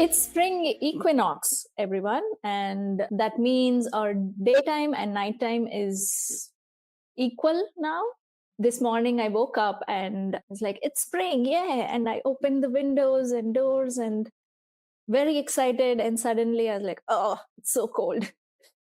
It's spring equinox, everyone. And that means our daytime and nighttime is equal now. This morning I woke up and I was like, it's spring, yeah. And I opened the windows and doors and very excited. And suddenly I was like, oh, it's so cold.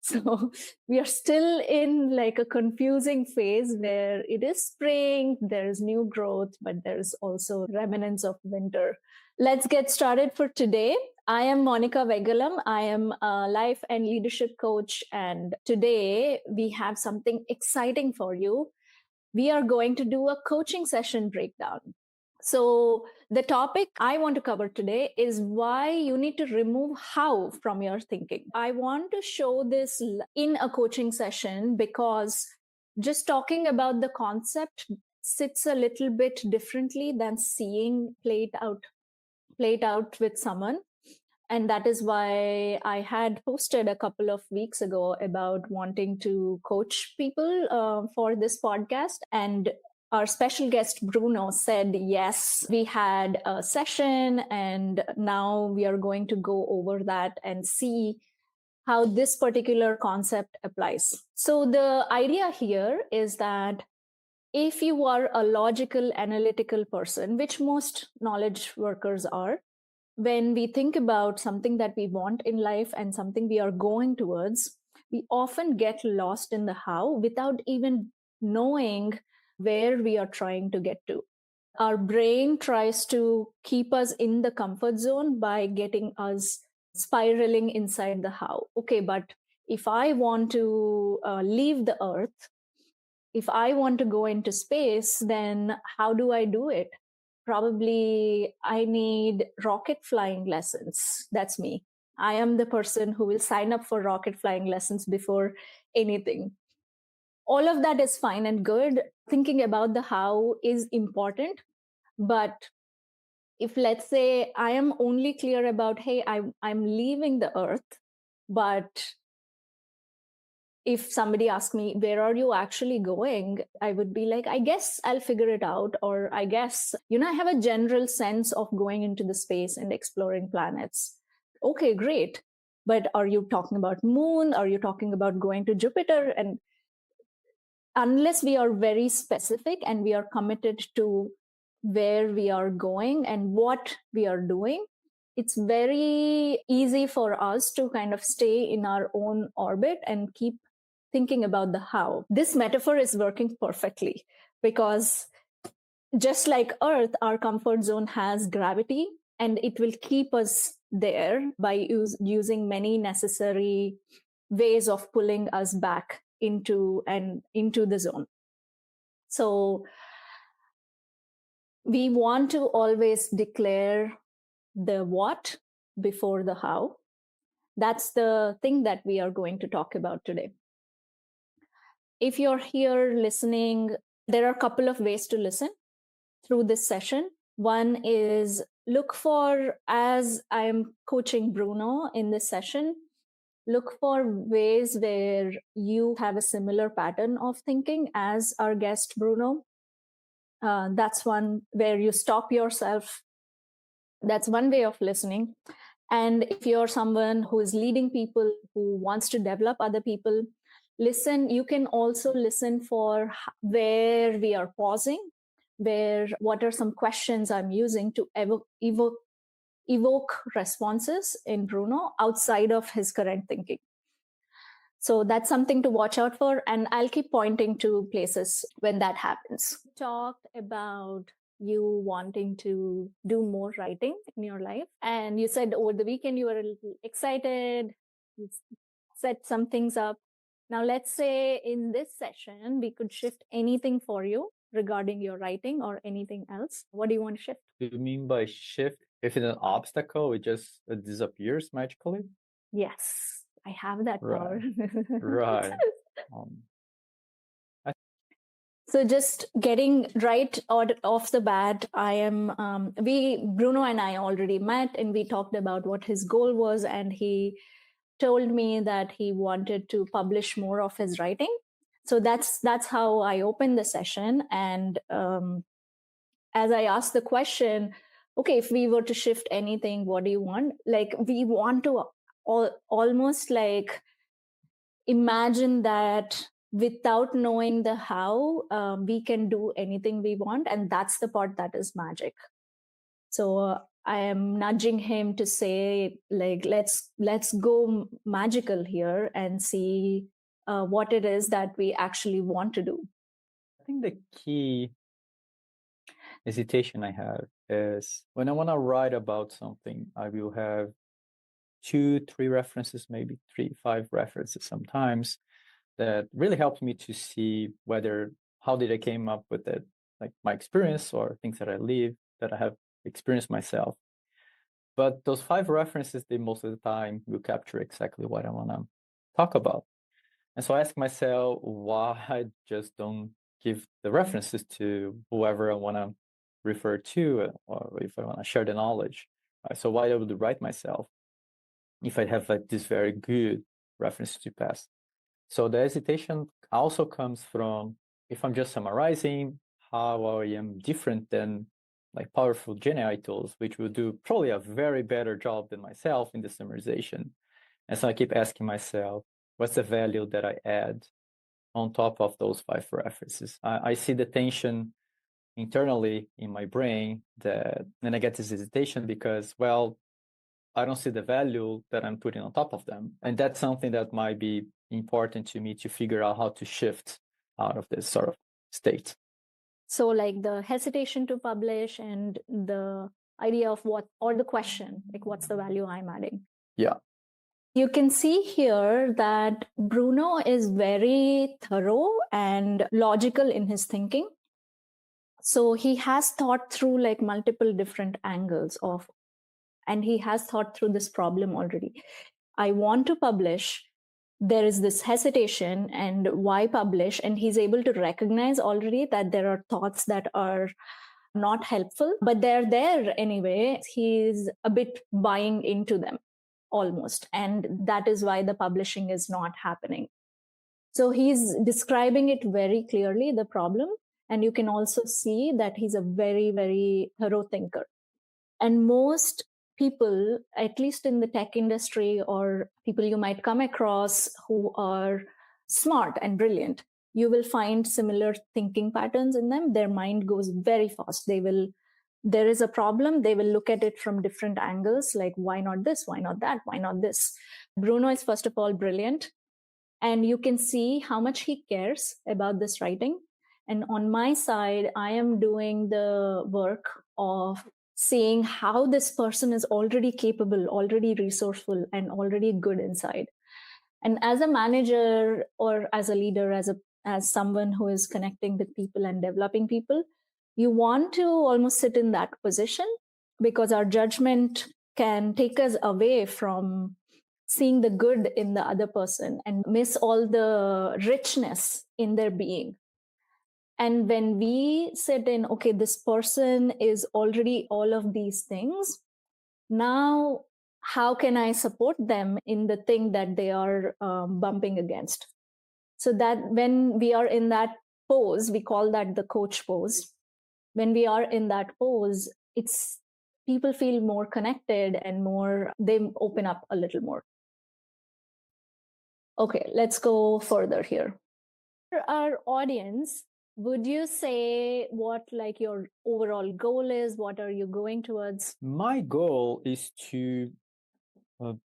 So we are still in like a confusing phase where it is spring, there's new growth, but there's also remnants of winter. Let's get started for today. I am Monica Vegalam. I am a life and leadership coach. And today we have something exciting for you. We are going to do a coaching session breakdown. So, the topic I want to cover today is why you need to remove how from your thinking. I want to show this in a coaching session because just talking about the concept sits a little bit differently than seeing played out with someone. And that is why I had posted a couple of weeks ago about wanting to coach people for this podcast. And our special guest, Bruno, said, yes, we had a session and now we are going to go over that and see how this particular concept applies. So the idea here is that if you are a logical, analytical person, which most knowledge workers are, when we think about something that we want in life and something we are going towards, we often get lost in the how without even knowing where we are trying to get to. Our brain tries to keep us in the comfort zone by getting us spiraling inside the how. Okay, but if I want to leave the earth, if I want to go into space, then how do I do it? Probably I need rocket flying lessons. That's me. I am the person who will sign up for rocket flying lessons before anything. All of that is fine and good. Thinking about the how is important. But if, let's say, I am only clear about, hey, I'm leaving the earth, but if somebody asks me, where are you actually going? I would be like, I guess I'll figure it out. Or I guess, I have a general sense of going into the space and exploring planets. Okay, great. But are you talking about moon? Are you talking about going to Jupiter? And unless we are very specific and we are committed to where we are going and what we are doing, it's very easy for us to kind of stay in our own orbit and keep thinking about the how. This metaphor is working perfectly because just like Earth, our comfort zone has gravity and it will keep us there by using many necessary ways of pulling us back into the zone. So we want to always declare the what before the how. That's the thing that we are going to talk about today. If you're here listening, there are a couple of ways to listen through this session. One is look for, as I'm coaching Bruno in this session, look for ways where you have a similar pattern of thinking as our guest Bruno. That's one where you stop yourself. That's one way of listening. And if you're someone who is leading people, who wants to develop other people, listen. You can also listen for where we are pausing, what are some questions I'm using to evoke responses in Bruno outside of his current thinking. So that's something to watch out for. And I'll keep pointing to places when that happens. Talked about you wanting to do more writing in your life. And you said over the weekend you were a little excited. You set some things up. Now, let's say in this session, we could shift anything for you regarding your writing or anything else. What do you want to shift? Do you mean by shift? If it's an obstacle, it just disappears magically? Yes, I have that power. Right. So just getting right off the bat, Bruno and I already met and we talked about what his goal was, and he told me that he wanted to publish more of his writing. So that's how I opened the session. And as I asked the question, okay, if we were to shift anything, what do you want? Like, we want to almost like imagine that without knowing the how, we can do anything we want. And that's the part that is magic. So I am nudging him to say, like, let's go magical here and see what it is that we actually want to do. I think the key hesitation I have is when I want to write about something, I will have two, three references, maybe three, five references sometimes that really helps me to see whether how did I came up with it, like my experience or things that I live that I have experienced myself. But those five references, they most of the time will capture exactly what I want to talk about. And so I ask myself why I just don't give the references to whoever I want to refer to, or if I want to share the knowledge. So why I would write myself if I have like this very good reference to pass. So the hesitation also comes from if I'm just summarizing how I am different than like powerful GenAI tools, which will do probably a very better job than myself in the summarization. And so I keep asking myself, what's the value that I add on top of those five references? I see the tension internally in my brain that, and I get this hesitation because, well, I don't see the value that I'm putting on top of them. And that's something that might be important to me to figure out how to shift out of this sort of state. So, like the hesitation to publish and the idea of what, or the question, like, what's the value I'm adding? Yeah. You can see here that Bruno is very thorough and logical in his thinking. So he has thought through like multiple different angles of, and he has thought through this problem already. I want to publish. There is this hesitation, and why publish? And he's able to recognize already that there are thoughts that are not helpful, but they're there anyway. He's a bit buying into them almost. And that is why the publishing is not happening. So he's describing it very clearly, the problem. And you can also see that he's a very, very thorough thinker. And most people, at least in the tech industry or people you might come across who are smart and brilliant, you will find similar thinking patterns in them. Their mind goes very fast. There is a problem, they will look at it from different angles, like, why not this? Why not that? Why not this? Bruno is, first of all, brilliant. And you can see how much he cares about this writing. And on my side, I am doing the work of seeing how this person is already capable, already resourceful, and already good inside. And as a manager or as a leader, as someone who is connecting with people and developing people, you want to almost sit in that position, because our judgment can take us away from seeing the good in the other person and miss all the richness in their being. And when we sit in, okay, this person is already all of these things, now how can I support them in the thing that they are bumping against? So that when we are in that pose, we call that the coach pose. When we are in that pose, it's people feel more connected and more, they open up a little more. Okay, let's go further here. For our audience, would you say what like your overall goal is? What are you going towards? My goal is to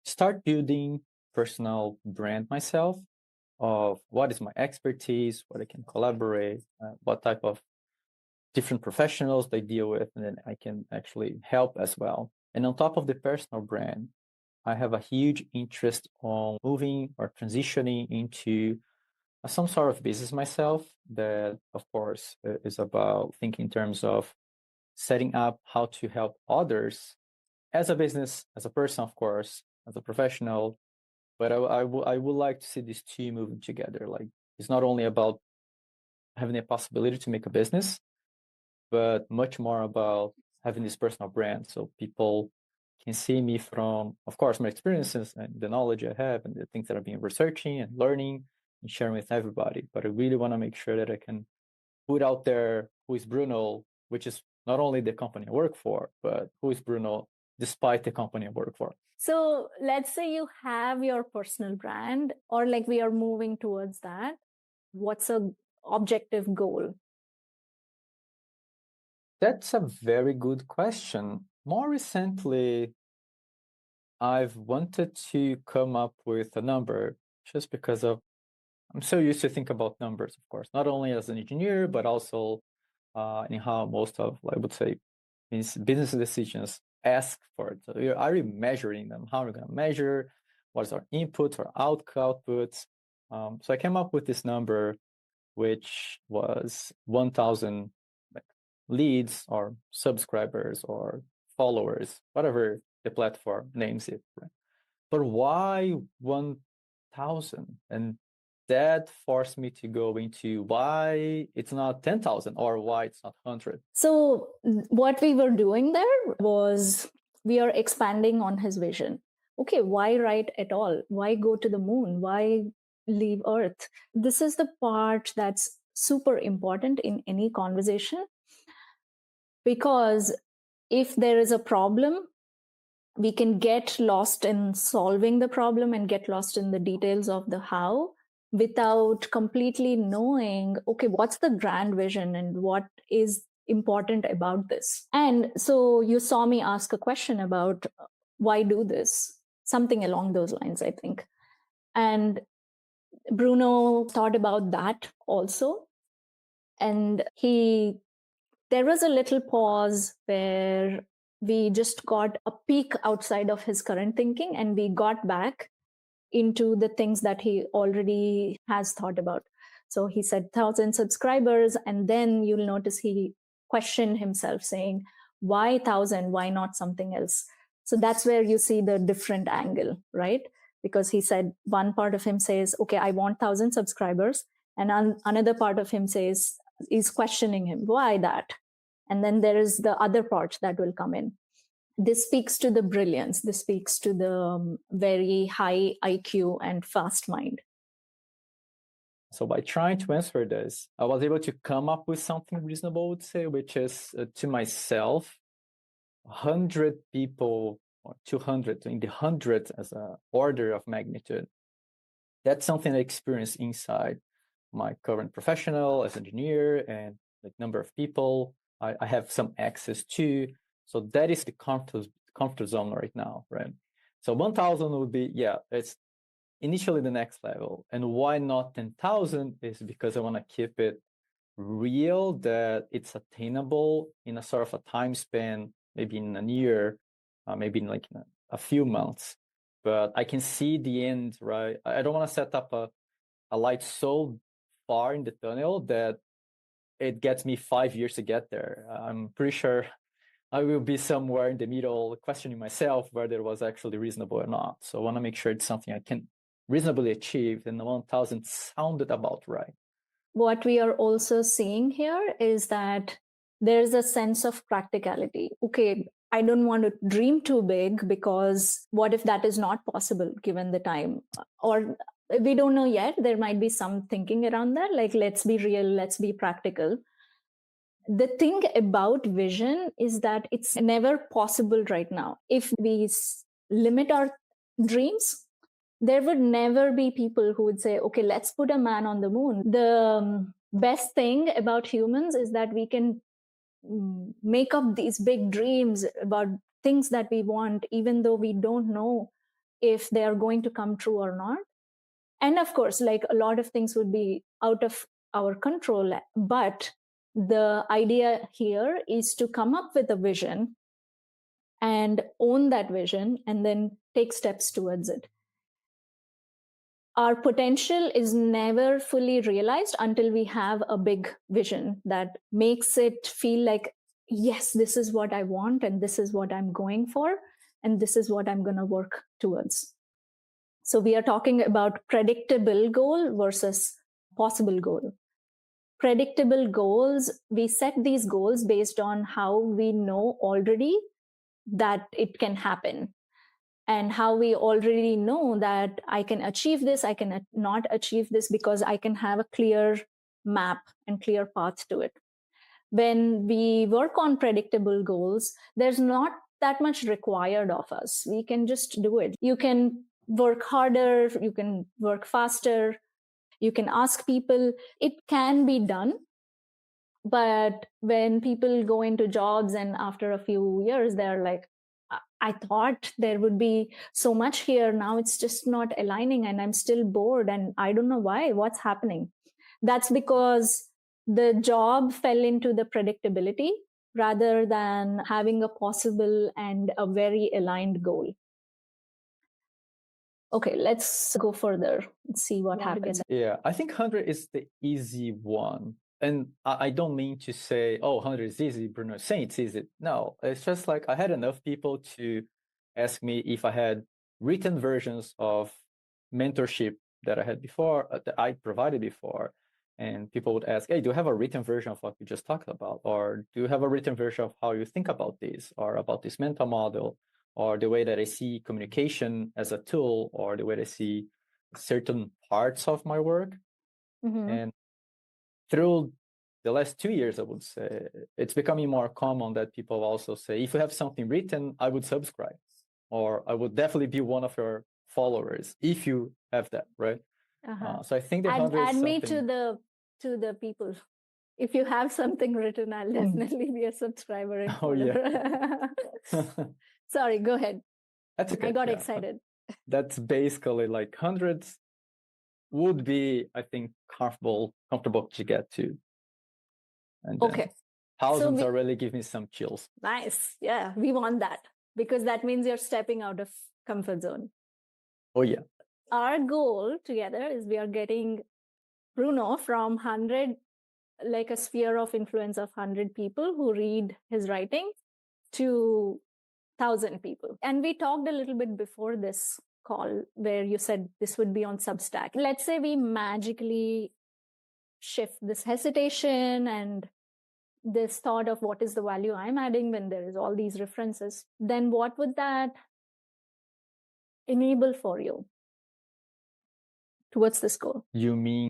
start building personal brand myself of what is my expertise, what I can collaborate, what type of different professionals they deal with, and then I can actually help as well. And on top of the personal brand, I have a huge interest on moving or transitioning into some sort of business myself that, of course, is about thinking in terms of setting up how to help others as a business, as a person, of course, as a professional. But I would like to see these two moving together. Like, it's not only about having a possibility to make a business, but much more about having this personal brand so people can see me from, of course, my experiences and the knowledge I have and the things that I've been researching and learning and sharing with everybody. But I really want to make sure that I can put out there who is Bruno, which is not only the company I work for, but who is Bruno despite the company I work for. So let's say you have your personal brand, or like we are moving towards that. What's a objective goal? That's a very good question. More recently, I've wanted to come up with a number just because of I'm so used to think about numbers, of course, not only as an engineer, but also in how most of, I would say, business decisions ask for it. So are we measuring them? How are we going to measure? What's our inputs or outputs? So I came up with this number, which was 1,000 like, leads or subscribers or followers, whatever the platform names it. Right? But why 1,000? And that forced me to go into why it's not 10,000 or why it's not 100. So what we were doing there was we are expanding on his vision. Okay, why write at all? Why go to the moon? Why leave Earth? This is the part that's super important in any conversation, because if there is a problem, we can get lost in solving the problem and get lost in the details of the how without completely knowing, okay, what's the grand vision and what is important about this. And so you saw me ask a question about why do this, something along those lines, I think. And Bruno thought about that also. And there was a little pause where we just got a peek outside of his current thinking and we got back into the things that he already has thought about. So he said 1,000 subscribers, and then you'll notice he questioned himself saying, why 1,000? Why not something else? So that's where you see the different angle, right? Because he said one part of him says, okay, I want 1,000 subscribers. And another part of him says, is questioning him, why that? And then there is the other part that will come in. This speaks to the brilliance. This speaks to the very high IQ and fast mind. So by trying to answer this, I was able to come up with something reasonable, I would say, which is to myself, 100 people or 200 in the 100 as an order of magnitude. That's something I experience inside my current professional as engineer and like number of people I have some access to. So that is the comfort zone right now, right? So 1,000 would be, yeah, it's initially the next level. And why not 10,000 is because I want to keep it real, that it's attainable in a sort of a time span, maybe in a year, maybe in like a few months. But I can see the end, right? I don't want to set up a light so far in the tunnel that it gets me 5 years to get there. I'm pretty sure I will be somewhere in the middle, questioning myself whether it was actually reasonable or not. So I want to make sure it's something I can reasonably achieve, and the 1,000 sounded about right. What we are also seeing here is that there's a sense of practicality. Okay, I don't want to dream too big, because what if that is not possible given the time? Or we don't know yet. There might be some thinking around that, like, let's be real, let's be practical. The thing about vision is that it's never possible right now. If we limit our dreams, there would never be people who would say, okay, let's put a man on the moon. The best thing about humans is that we can make up these big dreams about things that we want, even though we don't know if they are going to come true or not. And of course, like, a lot of things would be out of our control. But the idea here is to come up with a vision and own that vision and then take steps towards it. Our potential is never fully realized until we have a big vision that makes it feel like, yes, this is what I want, and this is what I'm going for, and this is what I'm going to work towards. So we are talking about predictable goal versus possible goal. Predictable goals, we set these goals based on how we know already that it can happen, and how we already know that I can achieve this, I can not achieve this, because I can have a clear map and clear path to it. When we work on predictable goals, there's not that much required of us. We can just do it. You can work harder, you can work faster, you can ask people. It can be done. But when people go into jobs and after a few years, they're like, I thought there would be so much here. Now it's just not aligning and I'm still bored and I don't know why. What's happening? That's because the job fell into the predictability rather than having a possible and a very aligned goal. Okay, let's go further and see what happens. Yeah, I think 100 is the easy one. And I don't mean to say, oh, 100 is easy, Bruno is saying it's easy. No, it's just like I had enough people to ask me if I had written versions of mentorship that I had before, that I provided before. And people would ask, hey, do you have a written version of what you just talked about? Or do you have a written version of how you think about this or about this mental model? Or the way that I see communication as a tool, or the way that I see certain parts of my work. And through the last 2 years, I would say, it's becoming more common that people also say, if you have something written, I would subscribe, or I would definitely be one of your followers if you have that, right? So I think the 100 add is me something... to the people. If you have something written, I'll definitely be a subscriber and follower. Sorry, go ahead. That's okay. I got excited. That's basically like hundreds would be, I think, comfortable to get to. And then thousands are really giving me some chills. Nice. Yeah, we want that because that means you're stepping out of comfort zone. Oh, yeah. Our goal together is we are getting Bruno from 100, like a sphere of influence of 100 people who read his writing, to 1,000 people. And we talked a little bit before this call where you said this would be on Substack. Let's say we magically shift this hesitation and this thought of what is the value I'm adding when there is all these references, then what would that enable for you towards this goal? You mean?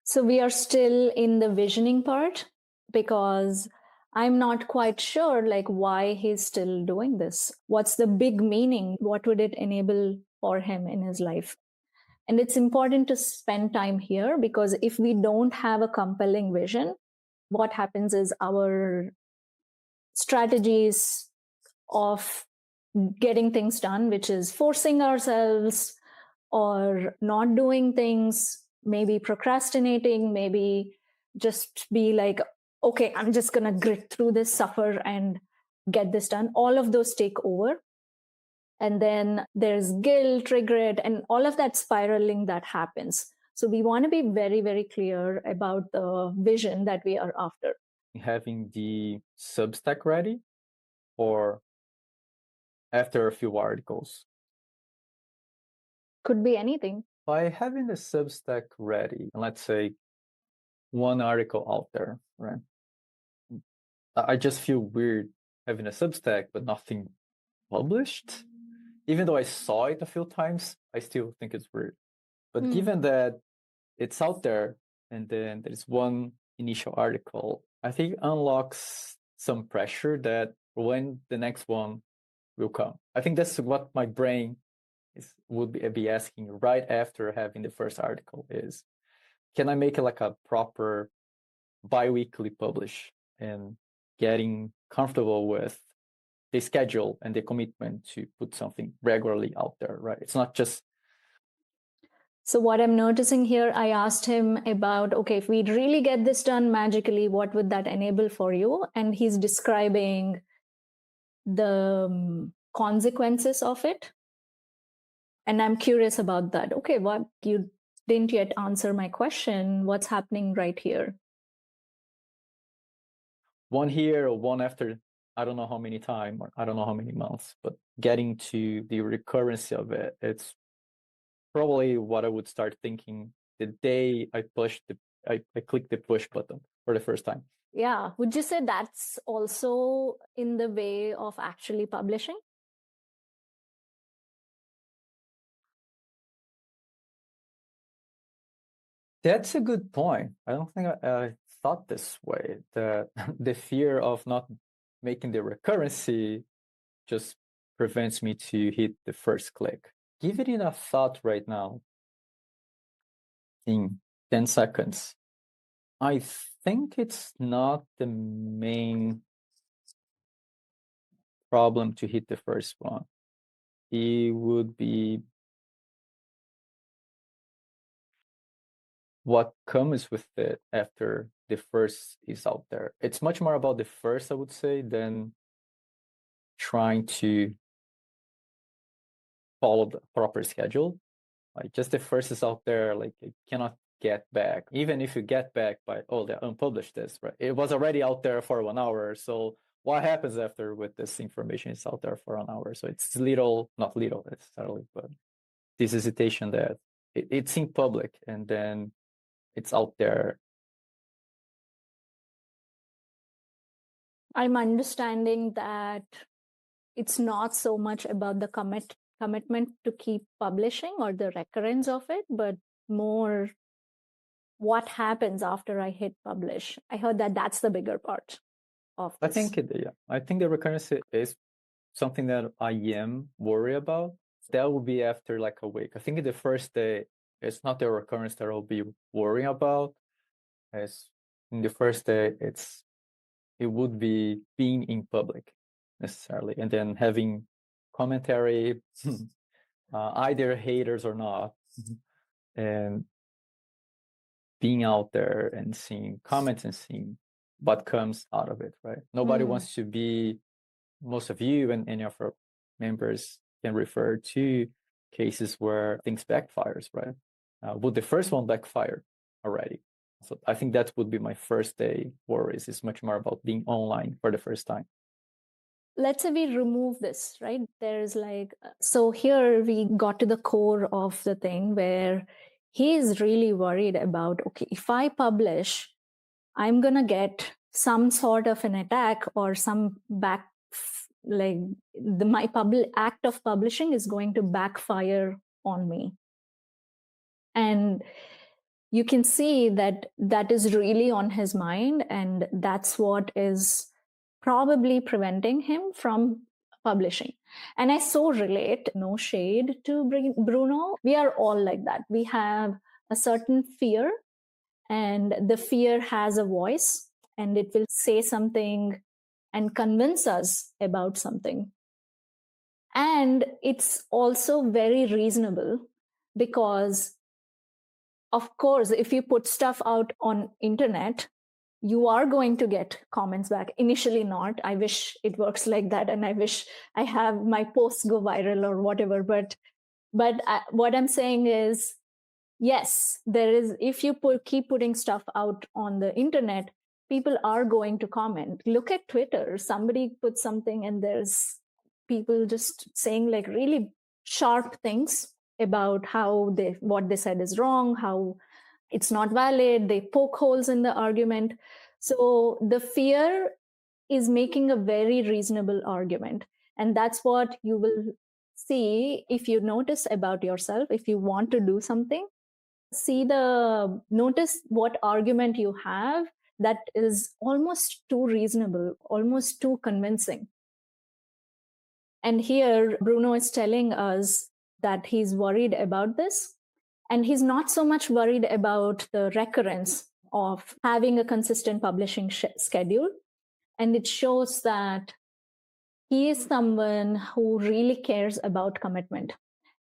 So we are still in the visioning part because I'm not quite sure like why he's still doing this. What's the big meaning? What would it enable for him in his life? And it's important to spend time here because if we don't have a compelling vision, what happens is our strategies of getting things done, which is forcing ourselves or not doing things, maybe procrastinating, maybe just be like, okay, I'm just going to grit through this, suffer, and get this done. All of those take over. And then there's guilt, regret, and all of that spiraling that happens. So we want to be very, very clear about the vision that we are after. Having the Substack ready, or after a few articles? Could be anything. By having the Substack ready, and let's say one article out there, right? I just feel weird having a Substack, but nothing published. Even though I saw it a few times, I still think it's weird. But given that it's out there, and then there's one initial article, I think it unlocks some pressure that when the next one will come. I think that's what my brain would be asking right after having the first article is, can I make it like a proper bi-weekly publish, and getting comfortable with the schedule and the commitment to put something regularly out there, right? It's not just... So what I'm noticing here, I asked him about, okay, if we'd really get this done magically, what would that enable for you? And he's describing the consequences of it. And I'm curious about that. Okay, what you didn't yet answer my question. What's happening right here? One here or one after, I don't know how many time, or I don't know how many months, but getting to the recurrency of it, it's probably what I would start thinking the day I click the push button for the first time. Yeah. Would you say that's also in the way of actually publishing? That's a good point. I don't think thought this way, that the fear of not making the recurrency just prevents me to hit the first click. Give it a thought right now in 10 seconds. I think it's not the main problem to hit the first one. It would be what comes with it after the first is out there. It's much more about the first, I would say, than trying to follow the proper schedule. Like just the first is out there, like it cannot get back. Even if you get back by, oh, they unpublished this, right? It was already out there for 1 hour. So what happens after with this information is out there for 1 hour? So it's little, not little necessarily, but this hesitation that it's in public and then it's out there. I'm understanding that it's not so much about the commitment to keep publishing or the recurrence of it, but more what happens after I hit publish. I heard that that's the bigger part of this. I think the recurrency is something that I am worried about. That will be after like a week. I think the first day, it's not the recurrence that I'll be worrying about. As in the first day, it would be being in public necessarily, and then having commentary, either haters or not, and being out there and seeing comments and seeing what comes out of it, right? Nobody wants to be, most of you and any of our members can refer to cases where things backfires, right? Would the first one backfire already? So I think that would be my first day worries. It's much more about being online for the first time. Let's say we remove this, right? There's like, so here we got to the core of the thing where he is really worried about, okay, if I publish, I'm going to get some sort of an attack or some like my act of publishing is going to backfire on me. And you can see that that is really on his mind, and that's what is probably preventing him from publishing. And I so relate, no shade to Bruno. We are all like that. We have a certain fear, and the fear has a voice, and it will say something and convince us about something. And it's also very reasonable because, of course, if you put stuff out on internet, you are going to get comments back. Initially not. I wish it works like that, and I wish I have my posts go viral or whatever. But what I'm saying is, yes, there is. If you keep putting stuff out on the internet, people are going to comment. Look at Twitter. Somebody put something, and there's people just saying like really sharp things about how what they said is wrong, how it's not valid. They poke holes in the argument. So the fear is making a very reasonable argument. And that's what you will see if you notice about yourself. If you want to do something, notice what argument you have that is almost too reasonable, almost too convincing. And here, Bruno is telling us that he's worried about this. And he's not so much worried about the recurrence of having a consistent publishing schedule. And it shows that he is someone who really cares about commitment.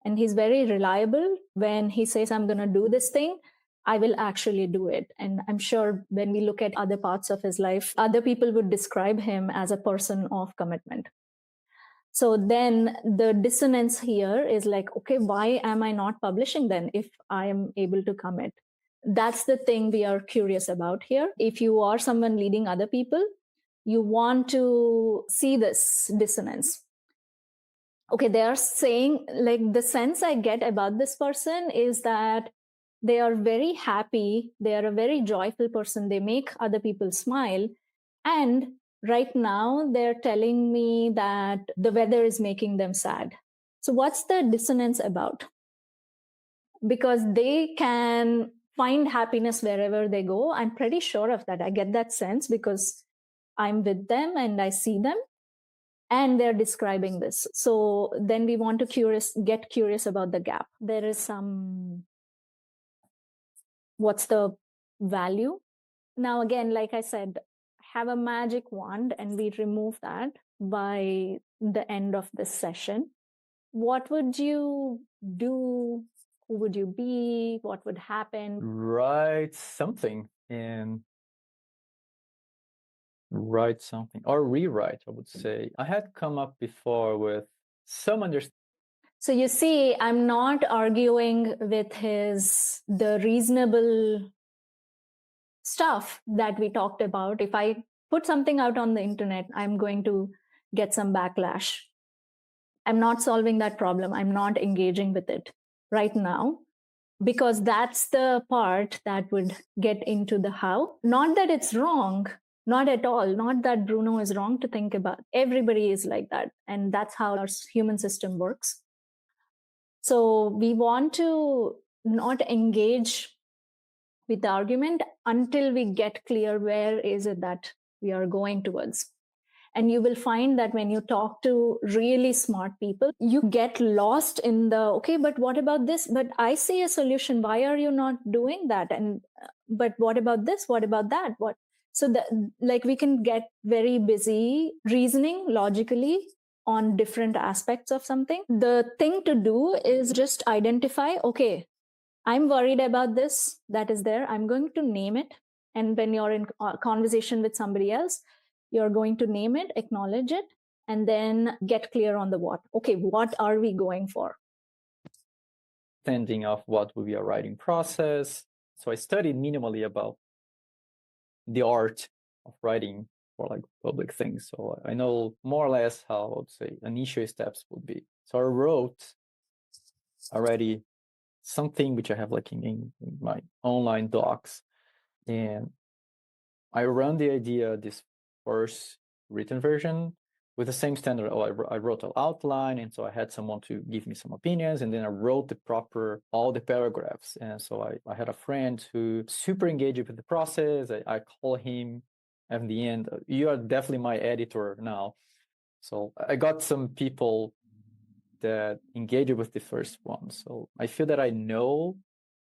And he's very reliable. When he says, I'm going to do this thing, I will actually do it. And I'm sure when we look at other parts of his life, other people would describe him as a person of commitment. So then the dissonance here is like, okay, why am I not publishing then if I am able to commit? That's the thing we are curious about here. If you are someone leading other people, you want to see this dissonance. Okay, they are saying, like, the sense I get about this person is that they are very happy. They are a very joyful person. They make other people smile. And right now, they're telling me that the weather is making them sad. So what's the dissonance about? Because they can find happiness wherever they go. I'm pretty sure of that. I get that sense because I'm with them and I see them and they're describing this. So then we want to get curious about the gap. There is some, what's the value? Now, again, like I said, have a magic wand and we remove that by the end of this session. What would you do? Who would you be? What would happen? Write something or rewrite, I would say. I had come up before with some understanding. So you see, I'm not arguing with the reasonable stuff that we talked about. If I put something out on the internet, I'm going to get some backlash. I'm not solving that problem. I'm not engaging with it right now, because that's the part that would get into the how. Not that it's wrong, not at all. Not that Bruno is wrong to think about. Everybody is like that. And that's how our human system works. So we want to not engage with the argument until we get clear where is it that we are going towards. And you will find that when you talk to really smart people, you get lost in the, okay, but what about this? But I see a solution. Why are you not doing that? And, but what about this? What about that? What? So that, like, we can get very busy reasoning logically on different aspects of something. The thing to do is just identify, okay, I'm worried about this that is there. I'm going to name it. And when you're in conversation with somebody else, you're going to name it, acknowledge it, and then get clear on the what. Okay, what are we going for? Understanding of what will be a writing process. So I studied minimally about the art of writing for like public things. So I know more or less how I would say initial steps would be. So I wrote already something which I have like in my online docs, and I run the idea this first written version with the same standard. I wrote an outline, and so I had someone to give me some opinions, and then I wrote all the paragraphs. And so I had a friend who super engaged with the process. I call him at the end, you are definitely my editor now. So I got some people that engaged with the first one. So I feel that I know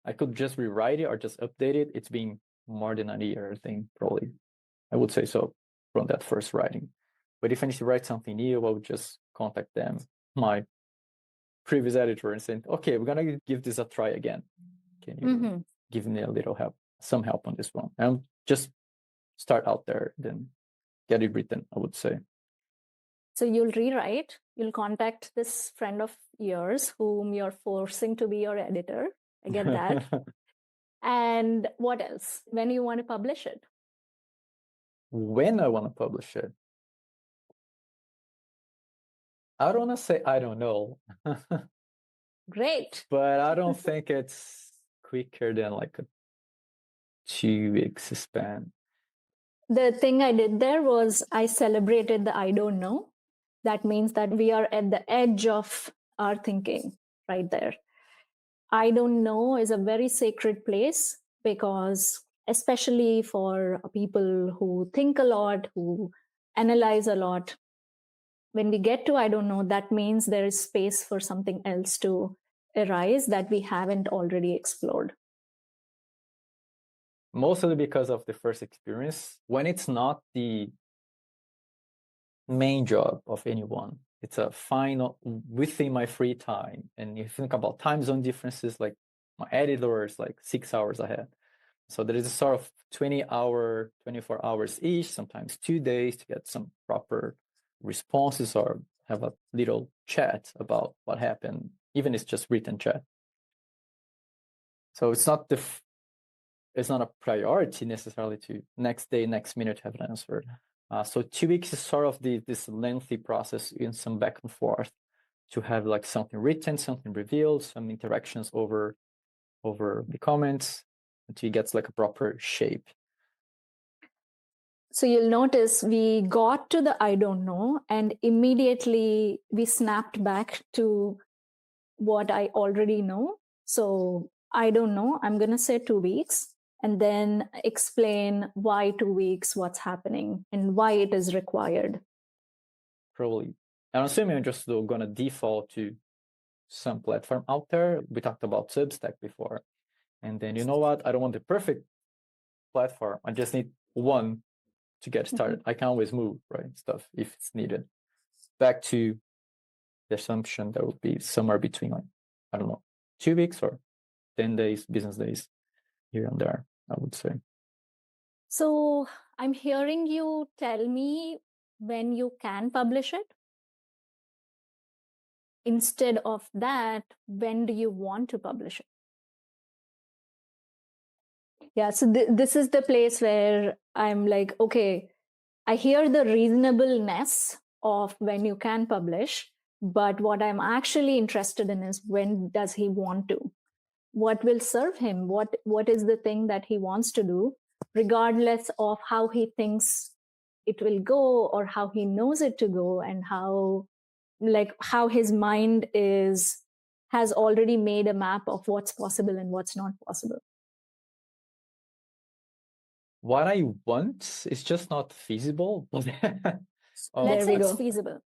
I could just rewrite it or just update it. It's been more than a year, I think, probably. I would say so from that first writing. But if I need to write something new, I would just contact them, my previous editor, and say, okay, we're going to give this a try again. Can you give me a little help, some help on this one? And just start out there, then get it written, I would say. So you'll rewrite, you'll contact this friend of yours whom you're forcing to be your editor. I get that. And what else? When you want to publish it? When I want to publish it? I don't want to say I don't know. Great. But I don't think it's quicker than like a 2 weeks span. The thing I did there was I celebrated the I don't know. That means that we are at the edge of our thinking right there. I don't know is a very sacred place, because especially for people who think a lot, who analyze a lot, when we get to I don't know, that means there is space for something else to arise that we haven't already explored. Mostly because of the first experience. When it's not the main job of anyone, it's a final within my free time. And you think about time zone differences, like my editor is like 6 hours ahead. So there is a sort of 24 hours each, sometimes 2 days to get some proper responses or have a little chat about what happened, even if it's just written chat. So it's not a priority necessarily to next day, next minute have an answer. So 2 weeks is sort of this lengthy process in some back and forth to have like something written, something revealed, some interactions over the comments until it gets like a proper shape. So you'll notice we got to the I don't know, and immediately we snapped back to what I already know. So I don't know, I'm going to say 2 weeks, and then explain why 2 weeks, what's happening, and why it is required. Probably. I'm assuming you're just going to default to some platform out there. We talked about Substack before. And then, you know what? I don't want the perfect platform. I just need one to get started. I can always move, right? Stuff if it's needed. Back to the assumption that would be somewhere between, like, I don't know, 2 weeks or 10 days, business days here and there, I would say. So I'm hearing you tell me when you can publish it. Instead of that, when do you want to publish it? Yeah, so this is the place where I'm like, okay, I hear the reasonableness of when you can publish, but what I'm actually interested in is when does he want to? What will serve him? What is the thing that he wants to do, regardless of how he thinks it will go or how he knows it to go, and how his mind has already made a map of what's possible and what's not possible. What I want is just not feasible. Let's say it's feasible.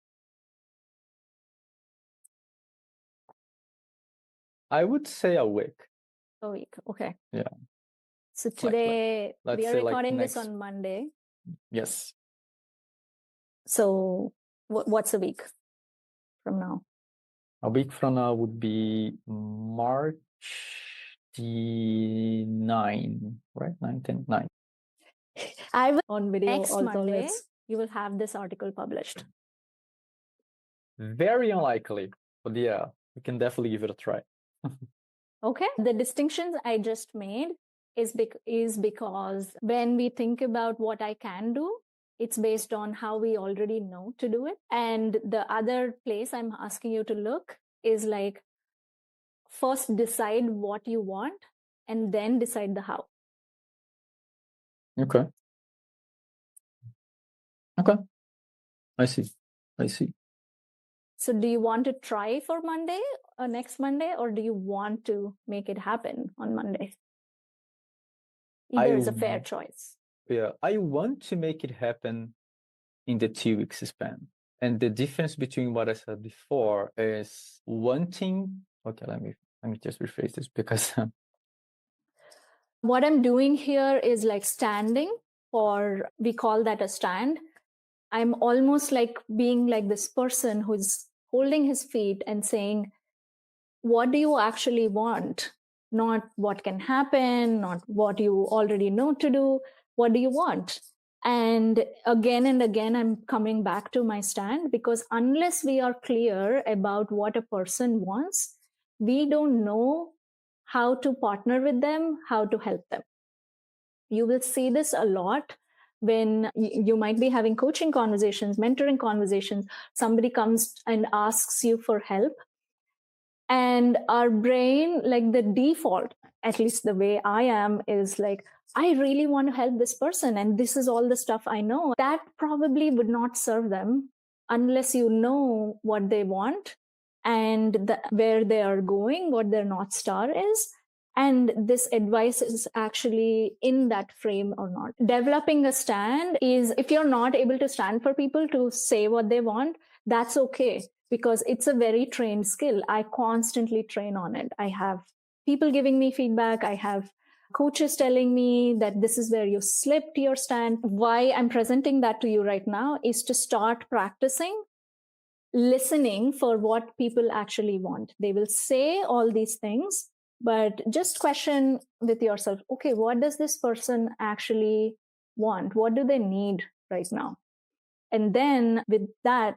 I would say a week. A week, okay. Yeah. So today, we are recording this on Monday. Yes. So what's a week from now? A week from now would be March the 9, right? 9, 10, 9. I will on video next Monday, you will have this article published. Very unlikely, but yeah, we can definitely give it a try. Okay. The distinctions I just made is because when we think about what I can do, it's based on how we already know to do it. And the other place I'm asking you to look is like, first decide what you want and then decide the how. Okay. Okay. I see. So do you want to try for Monday or next Monday, or do you want to make it happen on Monday? Either is a fair choice. Yeah, I want to make it happen in the 2 weeks span. And the difference between what I said before is wanting. Okay, let me just rephrase this because what I'm doing here is like standing, or we call that a stand. I'm almost like being like this person who's holding his feet and saying, what do you actually want? Not what can happen, not what you already know to do. What do you want? And again, I'm coming back to my stand, because unless we are clear about what a person wants, we don't know how to partner with them, how to help them. You will see this a lot when you might be having coaching conversations, mentoring conversations. Somebody comes and asks you for help, and our brain, like the default, at least the way I am, is like, I really want to help this person and this is all the stuff I know. That probably would not serve them unless you know what they want and where they are going, what their North Star is, and this advice is actually in that frame or not. Developing a stand is, if you're not able to stand for people to say what they want, that's okay, because it's a very trained skill. I constantly train on it. I have people giving me feedback. I have coaches telling me that this is where you slipped your stand. Why I'm presenting that to you right now is to start practicing listening for what people actually want. They will say all these things, but just question with yourself, okay, what does this person actually want? What do they need right now? And then with that,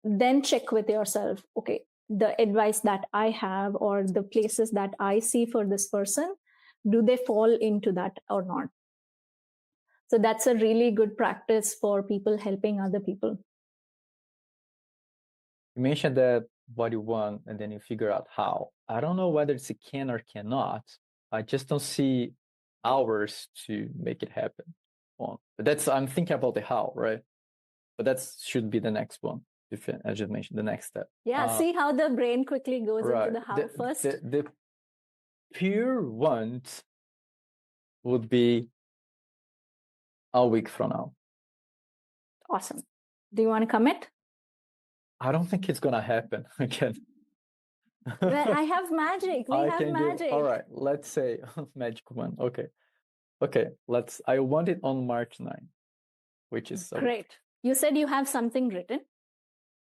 then check with yourself, okay, the advice that I have or the places that I see for this person, do they fall into that or not? So that's a really good practice for people helping other people. You mentioned that what you want and then you figure out how. I don't know whether it's a can or cannot. I just don't see hours to make it happen. But I'm thinking about the how, right? But that should be the next one. If I just mentioned the next step. Yeah, see how the brain quickly goes into the how first. pure want would be a week from now. Awesome. Do you want to commit? I don't think it's gonna happen again. Well, I have magic. We I have can magic. do. All right, let's say magic one. Okay. I want it on March 9, which is great. You said you have something written,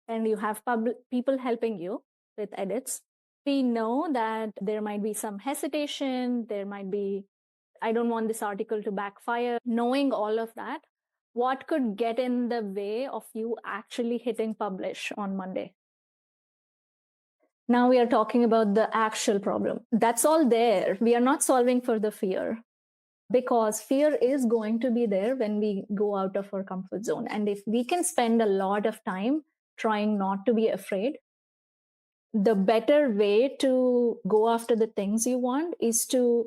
and you have people helping you with edits. We know that there might be some hesitation. There might be, I don't want this article to backfire. Knowing all of that, what could get in the way of you actually hitting publish on Monday? Now we are talking about the actual problem. That's all there. We are not solving for the fear, because fear is going to be there when we go out of our comfort zone. And if we can spend a lot of time trying not to be afraid, the better way to go after the things you want is to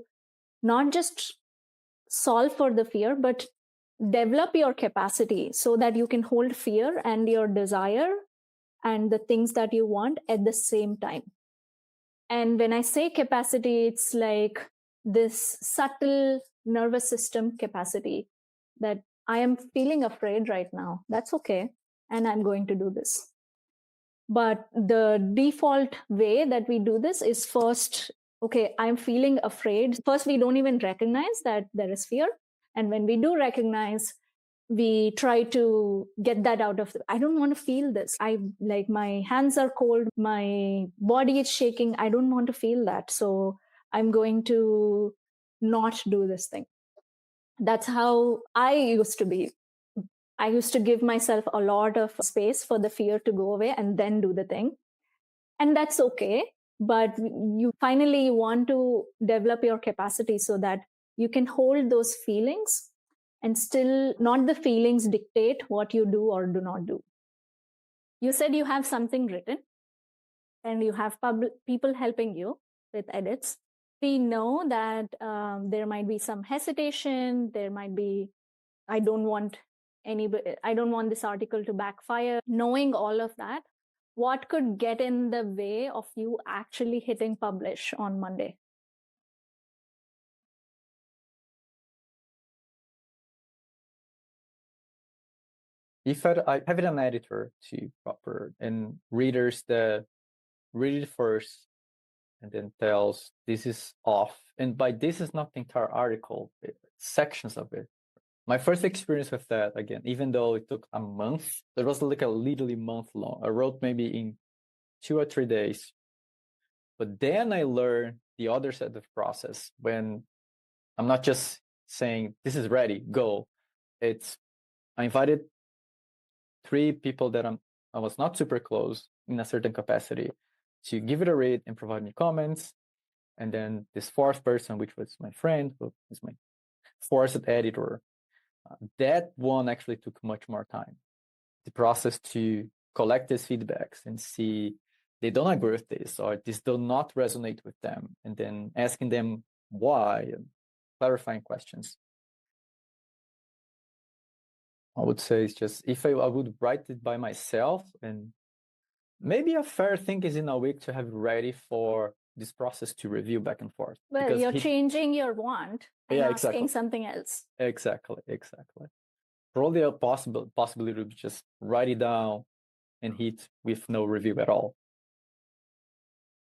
not just solve for the fear, but develop your capacity so that you can hold fear and your desire and the things that you want at the same time. And when I say capacity, it's like this subtle nervous system capacity that I am feeling afraid right now. That's okay. And I'm going to do this. But the default way that we do this is first, okay, I'm feeling afraid. First, we don't even recognize that there is fear. And when we do recognize, we try to get that out of I don't want to feel this. I like, my hands are cold, my body is shaking. I don't want to feel that. So I'm going to not do this thing. That's how I used to be. I used to give myself a lot of space for the fear to go away and then do the thing. And that's okay. But you finally want to develop your capacity so that you can hold those feelings and still not the feelings dictate what you do or do not do. You said you have something written and you have people helping you with edits. We know that there might be some hesitation. There might be, I don't want this article to backfire. Knowing all of that, what could get in the way of you actually hitting publish on Monday? if I have an editor to proper and readers that read it first and then tells this is off. And by this is not the entire article, sections of it. My first experience with that, again, even though it took a month, it was like a literally month long. I wrote maybe in 2 or 3 days. But then I learned the other side of the process when I'm not just saying, this is ready, go. I invited 3 people that I was not super close in a certain capacity to give it a read and provide me comments. And then this 4th person, which was my friend, who is my forced editor, that one actually took much more time. The process to collect these feedbacks and see they don't agree with this or this does not resonate with them, and then asking them why and clarifying questions. I would say it's just, if I would write it by myself, and maybe a fair thing is in a week to have it ready for this process to review back and forth. Well, because you're changing your want and asking something else. Exactly. Probably a possibility to just write it down and hit with no review at all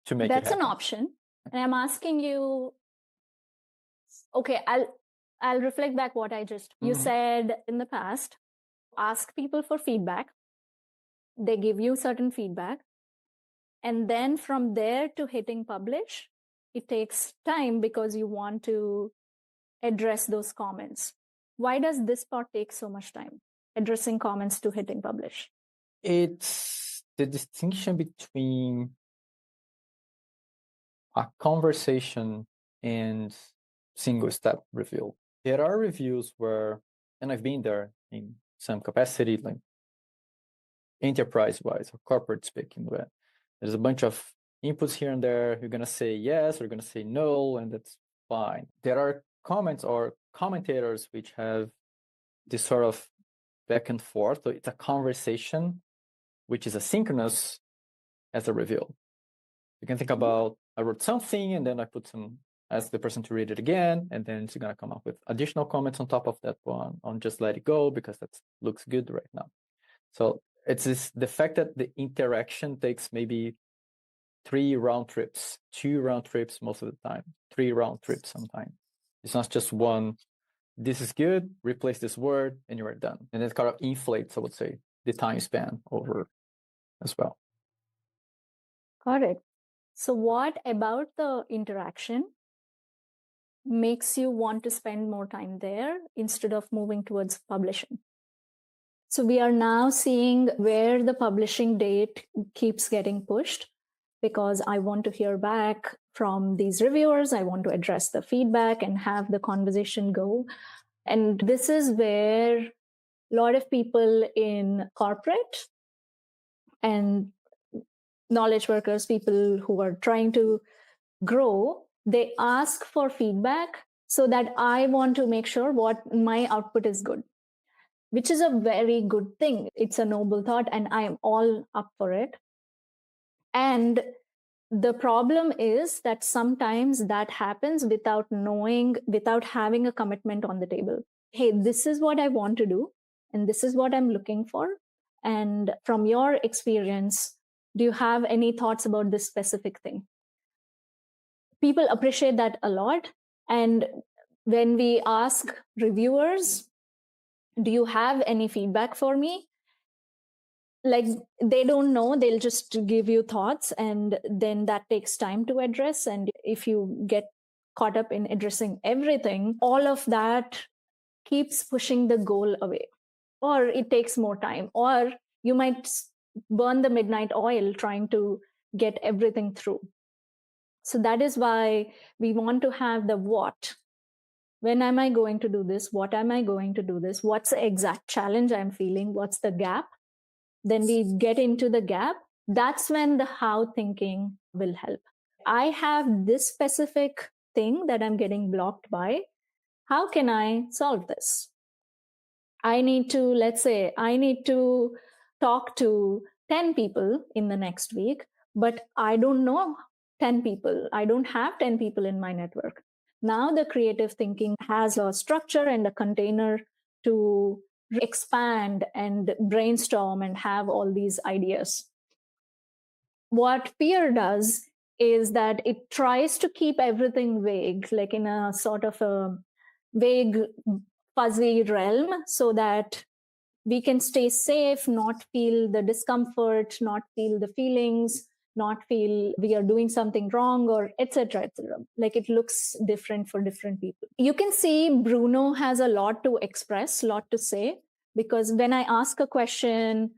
to make That's it happen. an option. And I'm asking you, okay, I'll reflect back what I just, you said in the past, ask people for feedback. They give you certain feedback. And then from there to hitting publish, it takes time because you want to address those comments. Why does this part take so much time, addressing comments to hitting publish? It's the distinction between a conversation and single step review. There are reviews where, and I've been there in some capacity, like enterprise-wise or corporate speaking, where there's a bunch of inputs here and there. You're gonna say yes, or you're gonna say no, and that's fine. There are comments or commentators which have this sort of back and forth. So it's a conversation which is asynchronous as a review. You can think about I wrote something and then I ask the person to read it again, and then it's gonna come up with additional comments on top of that one on just let it go because that looks good right now. So it's the fact that the interaction takes maybe 3 round trips, 2 round trips most of the time, 3 round trips sometimes. It's not just one, this is good, replace this word, and you are done. And it kind of inflates, I would say, the time span over as well. Got it. So, what about the interaction makes you want to spend more time there instead of moving towards publishing? So, we are now seeing where the publishing date keeps getting pushed because I want to hear back from these reviewers. I want to address the feedback and have the conversation go. And this is where a lot of people in corporate and knowledge workers, people who are trying to grow, they ask for feedback so that I want to make sure what my output is good, which is a very good thing. It's a noble thought, and I am all up for it. And the problem is that sometimes that happens without knowing, without having a commitment on the table. Hey, this is what I want to do, and this is what I'm looking for. And from your experience, do you have any thoughts about this specific thing? People appreciate that a lot. And when we ask reviewers, do you have any feedback for me? Like, they don't know, they'll just give you thoughts, and then that takes time to address. And if you get caught up in addressing everything, all of that keeps pushing the goal away, or it takes more time, or you might burn the midnight oil trying to get everything through. So that is why we want to have the what. When am I going to do this? What am I going to do this? What's the exact challenge I'm feeling? What's the gap? Then we get into the gap. That's when the how thinking will help. I have this specific thing that I'm getting blocked by. How can I solve this? Let's say, I need to talk to 10 people in the next week, but I don't know 10 people. I don't have 10 people in my network. Now the creative thinking has a structure and a container to expand and brainstorm and have all these ideas. What fear does is that it tries to keep everything vague, like in a sort of a vague, fuzzy realm, so that we can stay safe, not feel the discomfort, not feel the feelings, not feel we are doing something wrong, or etc., etc. Like, it looks different for different people. You can see Bruno has a lot to express, lot to say, because when I ask a question,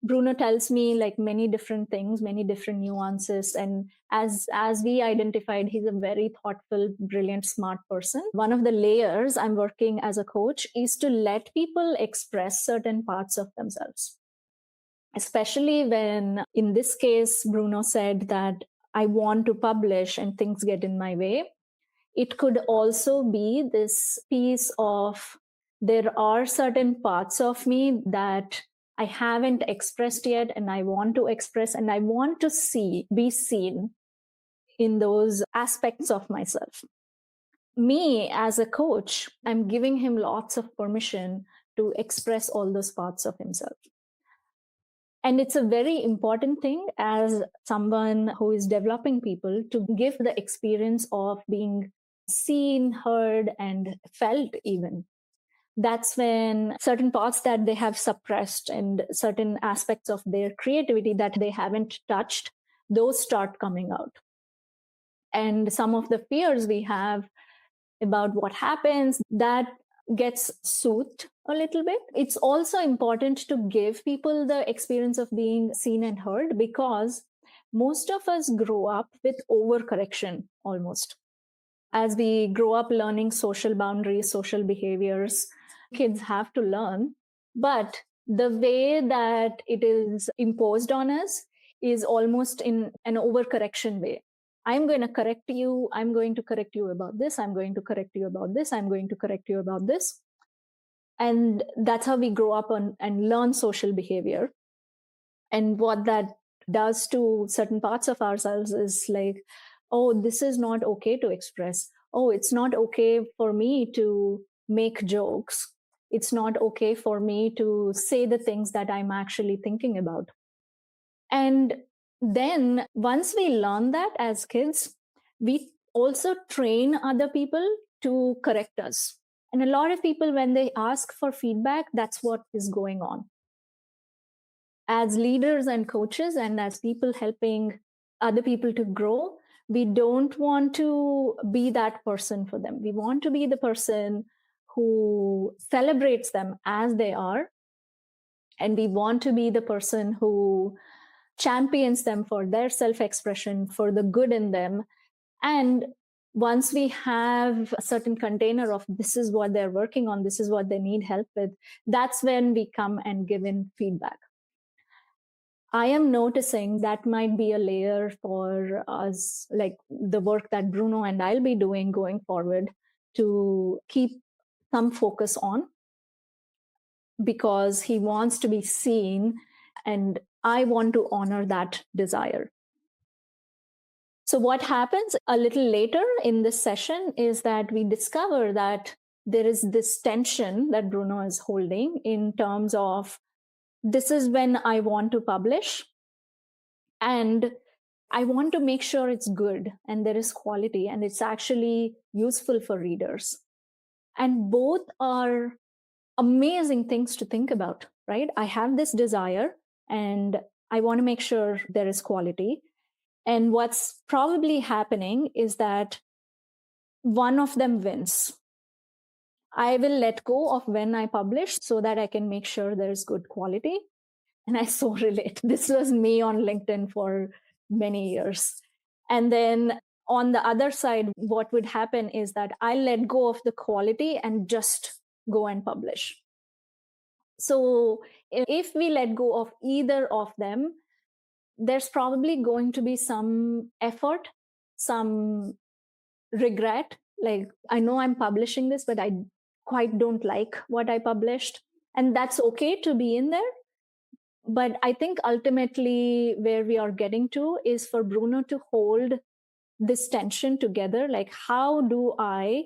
Bruno tells me like many different things, many different nuances. And as we identified, he's a very thoughtful, brilliant, smart person. One of the layers I'm working as a coach is to let people express certain parts of themselves. Especially when, in this case, Bruno said that I want to publish and things get in my way. It could also be this piece of, there are certain parts of me that I haven't expressed yet, and I want to express, and I want to be seen in those aspects of myself. Me as a coach, I'm giving him lots of permission to express all those parts of himself. And it's a very important thing as someone who is developing people to give the experience of being seen, heard, and felt even. That's when certain parts that they have suppressed and certain aspects of their creativity that they haven't touched, those start coming out. And some of the fears we have about what happens, that gets soothed a little bit. It's also important to give people the experience of being seen and heard, because most of us grow up with overcorrection almost. As we grow up learning social boundaries, social behaviors, kids have to learn. But the way that it is imposed on us is almost in an overcorrection way. I'm going to correct you. I'm going to correct you about this. I'm going to correct you about this. I'm going to correct you about this. And that's how we grow up and learn social behavior. And what that does to certain parts of ourselves is like, Oh, this is not okay to express. Oh, it's not okay for me to make jokes. It's not okay for me to say the things that I'm actually thinking about. And then once we learn that as kids, we also train other people to correct us. And a lot of people, when they ask for feedback, that's what is going on. As leaders and coaches, and as people helping other people to grow, we don't want to be that person for them. We want to be the person who celebrates them as they are. And we want to be the person who champions them for their self expression, for the good in them. And once we have a certain container of this is what they're working on, this is what they need help with, that's when we come and give in feedback. I am noticing that might be a layer for us, like the work that Bruno and I'll be doing going forward, to keep some focus on, because he wants to be seen and I want to honor that desire. So, what happens a little later in this session is that we discover that there is this tension that Bruno is holding in terms of this is when I want to publish, and I want to make sure it's good and there is quality and it's actually useful for readers. And both are amazing things to think about, right? I have this desire and I want to make sure there is quality. And what's probably happening is that one of them wins. I will let go of when I publish so that I can make sure there is good quality. And I so relate. This was me on LinkedIn for many years. And then on the other side, what would happen is that I let go of the quality and just go and publish. So if we let go of either of them, there's probably going to be some effort, some regret. Like, I know I'm publishing this, but I quite don't like what I published. And that's okay to be in there. But I think ultimately where we are getting to is for Bruno to hold this tension together. Like, how do I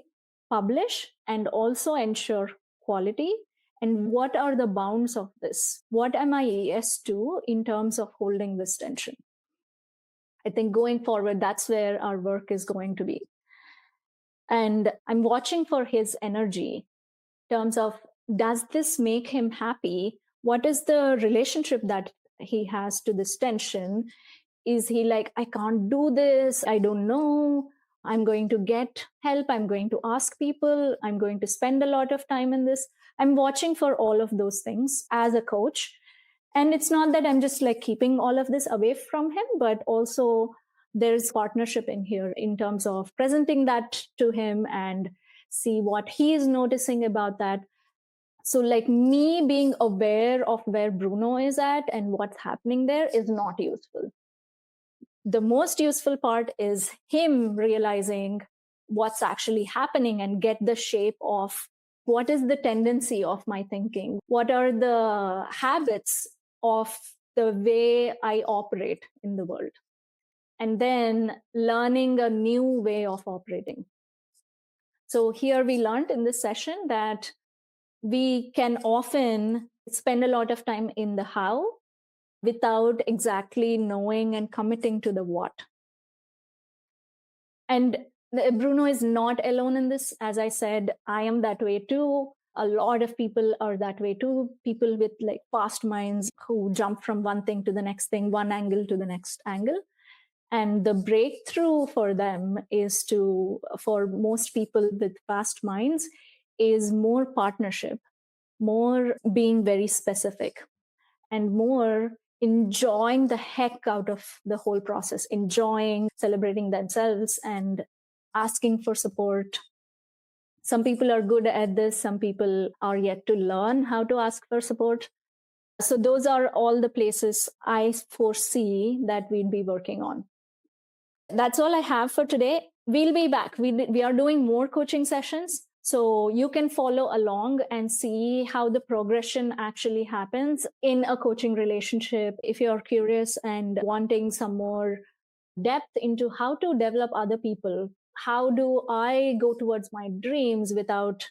publish and also ensure quality? And what are the bounds of this? What am I yes to in terms of holding this tension? I think going forward, that's where our work is going to be. And I'm watching for his energy in terms of, does this make him happy? What is the relationship that he has to this tension? Is he like, I can't do this, I don't know, I'm going to get help, I'm going to ask people, I'm going to spend a lot of time in this? I'm watching for all of those things as a coach. And it's not that I'm just like keeping all of this away from him, but also there's partnership in here in terms of presenting that to him and see what he is noticing about that. So, like, me being aware of where Bruno is at and what's happening there is not useful. The most useful part is him realizing what's actually happening and get the shape of what is the tendency of my thinking, what are the habits of the way I operate in the world, and then learning a new way of operating. So here we learned in this session that we can often spend a lot of time in the how without exactly knowing and committing to the what. And Bruno is not alone in this. As I said, I am that way too. A lot of people are that way too. People with like fast minds who jump from one thing to the next thing, one angle to the next angle. And the breakthrough for them is for most people with fast minds, is more partnership, more being very specific, and more enjoying the heck out of the whole process, enjoying celebrating themselves and asking for support. Some people are good at this, some people are yet to learn how to ask for support. So those are all the places I foresee that we'll be working on. That's all I have for today. We'll be back. We are doing more coaching sessions. So you can follow along and see how the progression actually happens in a coaching relationship. If you're curious and wanting some more depth into how to develop other people. How do I go towards my dreams without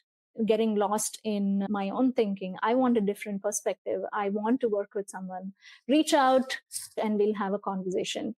getting lost in my own thinking? I want a different perspective. I want to work with someone. Reach out and we'll have a conversation.